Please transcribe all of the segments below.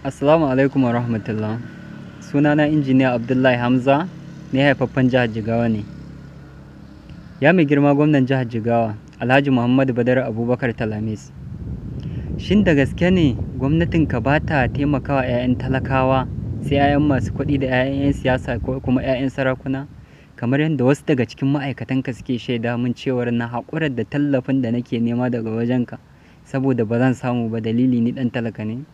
Assalamu alaikum wa rahmatullah. Sunana injiniya Abdullahi Hamza, ne haifaffen jihar Jigawa ne. Ya mai girma gwamnan jihar Jigawa, Alhaji Muhammadu Badar Abubakar Talamis. Shin da gaske ne gwamnatinka ba ta taimakawa 'ya'yan talakawa sai 'ya'yan masu kuɗi da 'ya'yan 'yan siyasa ko kuma 'ya'yan sarakuna? Kamar yadda wasu daga cikin ma'aikatanka suke shaida min cewar na haƙurar da tallafin da nake nema daga wajenka saboda ba zan samu ba, dalili ni ɗan talaka ne.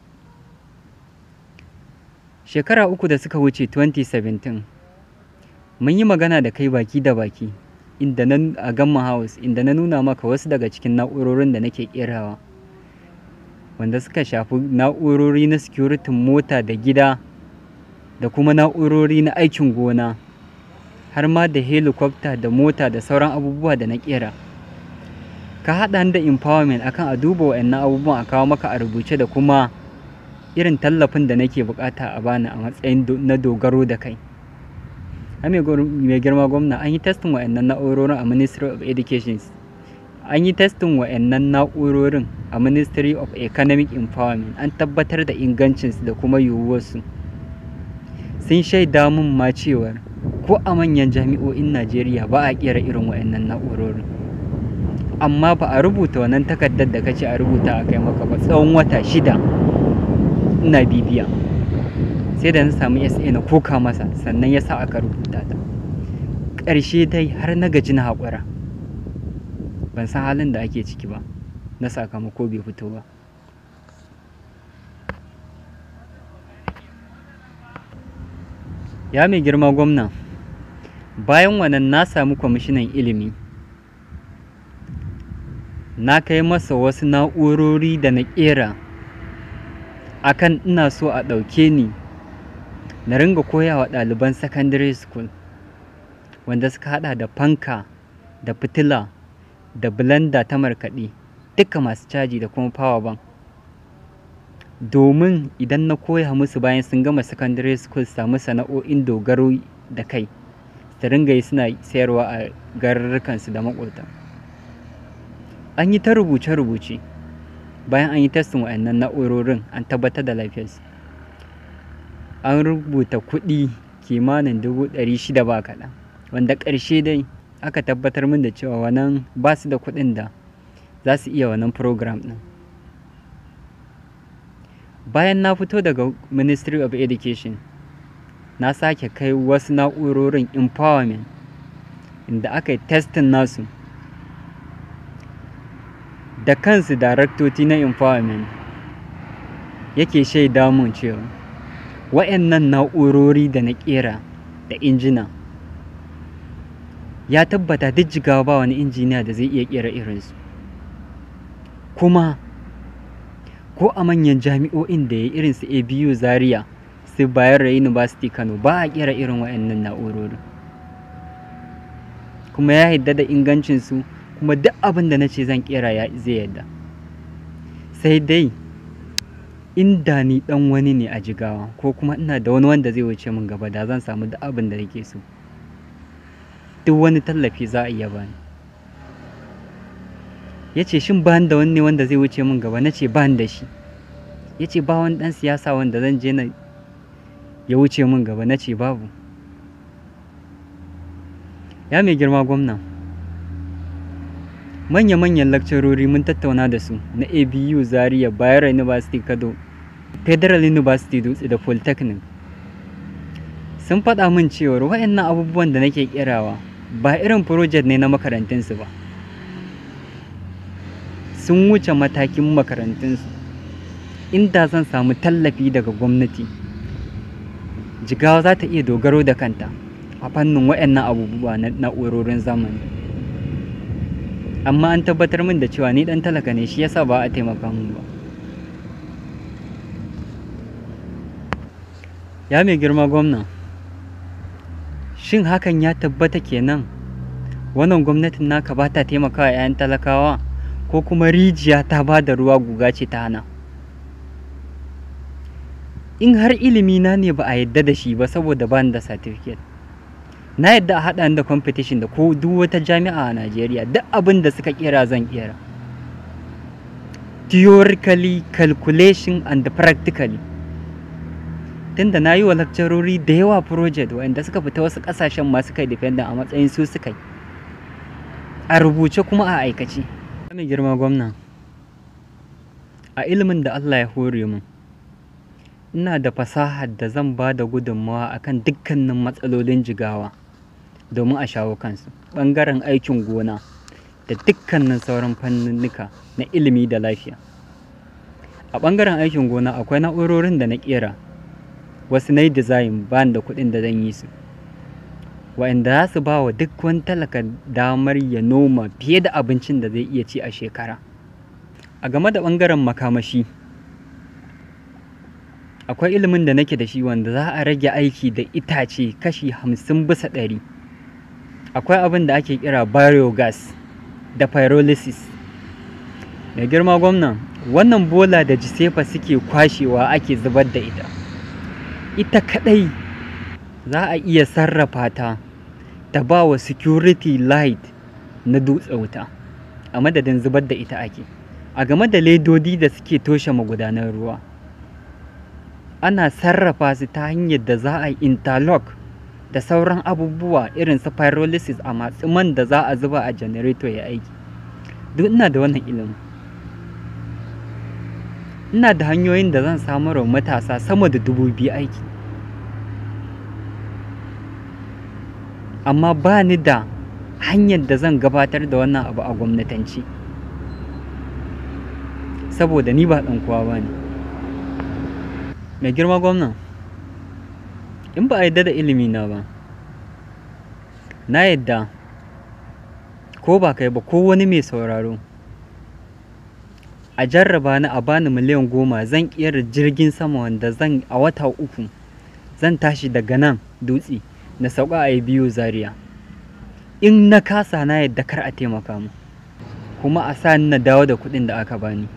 Shekara 3 da suka wuce 2017 mun yi magana da kai baki da baki inda a Gamma House, inda na nuna maka wasu daga cikin na'urorin da nake kerawa wanda suka shafi na'urori na security mota da gida da kuma na'urori na aikin gona har ma da helicopter da mota da sauran abubuwa da na kera. Ka haɗa da empowerment akan a duba wa'annan abubuwan a kawo maka a rubuce da kuma irin tallafin da nake bukata a bani a matsayin na dogaro da kai. Mai girma gwamna, an yi testin wa'annan na'urorin a Ministry of Education, an yi testin wa'annan na'urorin a Ministry of Economic Empowerment, an tabbatar da ingancinsu da kuma yiwuwarsu. Sun shaida min ma cewar ko a manyan jami'o'in Najeriya ba a kera irin wa'annan na'urorin, amma ba a rubuta wannan takardar da kace a rubuta a kai maka ba tsawon wata 6 ina bibiya, sai da na samu SA na koka masa sannan ya sa aka rubuta ta. Ƙarshe dai har na gaji na haƙura, ban san halin da ake ciki ba, na sakamako bai fito ba. Ya mai girma gwamna, bayan wannan na samu kwamishinan ilimi, na kai masa wasu na'urori da na ƙera akan ina so a ɗauke ni na ringa koyawa ɗaliban secondary school wanda suka hada da fanka da fitila da blender ta markaɗe duka masu caji da kuma power bank, domin idan na koya musu bayan sun gama secondary school samu sana'o'in dogaro da kai su ringa yi suna sayarwa a garurrukansu da maƙota. An yi ta rubuce-rubuce bayan an yi testin wa'annan na'urorin an tabbatar da lafiyarsu. An rubuta kuɗi kimanin 600 ba kaɗan, wanda ƙarshe dai aka tabbatar min da cewa wannan ba su da kuɗin da za su iya wannan program ɗin. Bayan na fito daga Ministry of Education, na sake kai wasu na'urorin empowerment inda aka yi testin nasu da kansu. Daraktoti na empowerment yake shaida mun cewa wa'annan na'urori da na kera da injina ya tabbata duk Jigawa ba wani injiniya da zai iya kera irinsu, kuma ko a manyan jami'o'in da ya irin su ABU Zaria, su Bayero University Kano ba a kera irin wa'annan na'urori, kuma ya yarda da ingancinsu, kuma duk abin da na ce zan kera zai yadda. Sai dai inda ni dan wani ne a Jigawa ko kuma ina da wani wanda zai wuce min gaba, da zan samu duk abin da nake so, duk wani tallafi za a iya bani. Ya ce shin ba da wani ne wanda zai wuce min gaba? Na ce ba da shi. Ya ce ba wani dan siyasa wanda zan je na ya wuce min gaba? Na ce babu. Ya mai girma gwamna, manya-manyan lakcarori mun tattauna da su na ABU Zaria, Bayero University Kano, Federal University Dutse da Polytechnic. Sun faɗa min cewar waɗannan abubuwan da nake kerawa ba irin project ne na makarantunsu ba, sun wuce matakin makarantunsu. Inda zan samu tallafi daga gwamnati, Jigawa za ta iya dogaro da kanta a fannin waɗannan abubuwa na na'urorin zamani. Amma an tabbatar min da cewa ni dan talaka ne, shi yasa ba a taimaka min ba. Ya mai girma gwamna, shin hakan ya tabbata kenan wannan gwamnatin naka ba ta taimakawa 'ya'yan talakawa, ko kuma rijiya ta ba da ruwa guga ce ta hana? In har ilimi na ne ba a yadda da shi ba saboda ba ni da certificate, na yadda a haɗa da competition da ko duk wata jami'a a Najeriya, duk abin da suka kera zan kera. Theoretically, calculation and practically tunda na yi wa lakcarori da yawa project waɗanda suka fita wasu ƙasashen ma suka yi dependent a matsayin su suka yi, a rubuce kuma a aikace. Mai girma gwamna, a ilimin da Allah ya hore min, ina da fasahar da zan ba da gudunmawa akan dukkanin matsalolin Jigawa domin a shawo kansu, ɓangaren aikin gona da dukkanin sauran fanninnika na ilimi da lafiya. A ɓangaren aikin gona akwai na'urorin da na ƙera, wasu na yi design ba da kuɗin da zan yi su, wa'anda za su ba wa duk wani talaka damar ya noma fiye da abincin da zai iya ci a shekara. A game da ɓangaren makamashi, akwai ilimin da nake da shi wanda za a rage aiki da itace kashi 50%. Akwai abin da ake kira biogas da pyrolysis. Mai girma gwamna, wannan bola da jisefa suke kwashewa ake zubar da ita kadai za a iya sarrafa ta ta ba wa security light na dutse wuta, a madadin zubar da ita ake. A game da ledodi da suke toshe magudanar ruwa, ana sarrafa su ta hanyar da za a yi interlock da sauran abubuwa irin su pyrolysis a matsi man da za a zuba a generator ya aiki. Duk ina da wannan ilimin. Ina da hanyoyin da zan samar wa matasa sama da 2000 aiki, amma ba ni da hanyar da zan gabatar da wannan abu a gwamnatanci, saboda ni ba ɗan kowa ba ne. Mai girma gwamna, in ba a yarda da ilimina ba, na yadda ko ba kai ba ko wani mai sauraro, a jarraba ni a bani miliyan 10 zan ƙera jirgin sama wanda zan a wata 3 zan tashi daga nan dutse na sauka a biyu Zaria. In na kasa, na yadda kar a taimaka mu, kuma a sa ni na dawo da kuɗin da aka bani.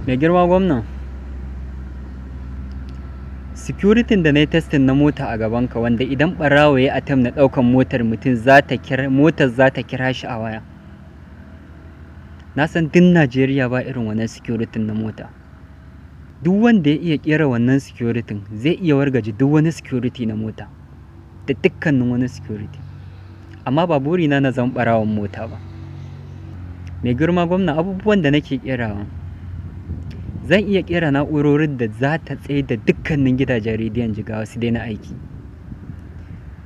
Mai girma gwamna, security da na yi testing na mota a gabanka, wanda idan ɓarawo ya attempt na ɗaukan motar mutum motar za ta kira shi a waya. Na san duk Najeriya ba irin wannan security na mota. Duk wanda ya iya ƙera wannan security zai iya wargaje duk wani security na mota da dukkanin wani security. Amma ba burina na zama ɓarawon mota ba. Mai girma gwamna, abubuwan da nake ƙerawa, zan iya ƙera na'urorin da za ta tsaye da dukkanin gidajen rediyon Jigawa su daina aiki.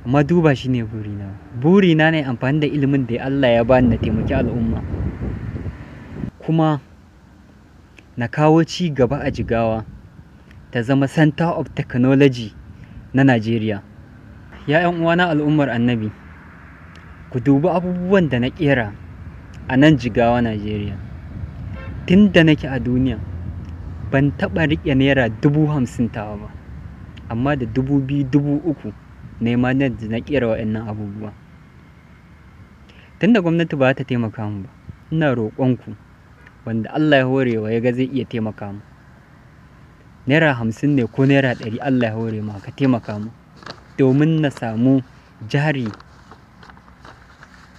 Amma duba shi ne burina. Burina ne amfani da ilimin da Allah ya bani na taimaki al'umma, kuma na kawo ci gaba a Jigawa ta zama Center of Technology na Najeriya. Ya 'yan uwana al'ummar Annabi, ku dubi abubuwan da na ƙera a nan Jigawa, Najeriya. Tun da nake a duniya ban taɓa riƙe naira 50,000 tawa ba, amma da 2,000, 3,000 ne ma na ƙera waɗannan abubuwa. Tun da gwamnati ba ta taimaka mu ba, ina roƙonku wanda Allah ya horewa ya ga zai iya taimaka mu, naira 50 ne ko naira 100, Allah ya hore ma ka taimaka mu domin na samu jari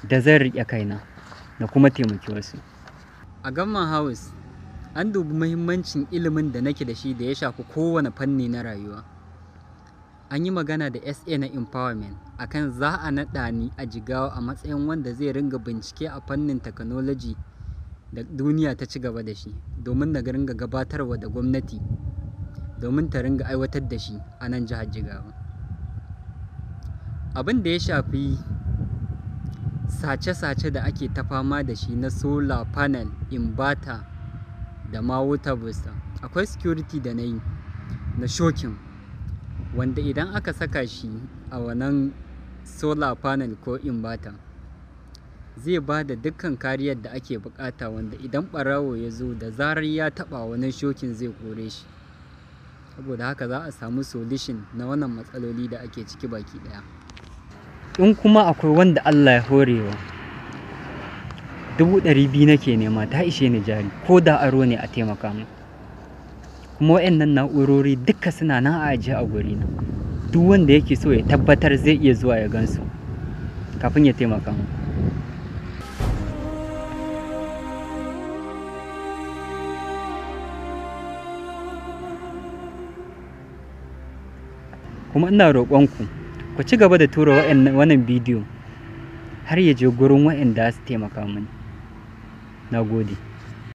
da zan riƙe kaina na kuma taimaki wasu. A Gamman House an dubi muhimmancin ilimin da nake da shi da ya shafi kowane fanni na rayuwa. An yi magana da SA na empowerment akan za a naɗa ni a Jigawa a matsayin wanda zai ringa bincike a fannin technology da duniya ta ci gaba da shi, domin na ringa gabatarwa da gwamnati domin ta ringa aiwatar da shi a nan jihar Jigawa. Abin da ya shafi sace-sace da ake ta fama da shi na solar panel, inverter da ma water booster, akwai security da na yi na shocking, wanda idan aka saka shi a wannan solar panel ko inverter zai ba da dukkan kariyar da ake bukata, wanda idan ɓarawo ya zo da zarar ya taɓa wannan shokin zai kore shi. Saboda haka za a samu solution na wannan matsaloli da ake ciki baki ɗaya. In kuma akwai wanda Allah ya horewa, 200,000 nake nema, ta ishe ni jari, ko da aro ne a taimaka mu. Kuma waɗannan na'urori duka suna nan a ajiye a gurina. Duk wanda yake so ya tabbatar zai iya zuwa ya gansu kafin ya taimaka mu. kuma ina roƙonku ku ci gaba da tura wannan bidiyo har ya je gurin waɗanda su taimaka mini. Na gode.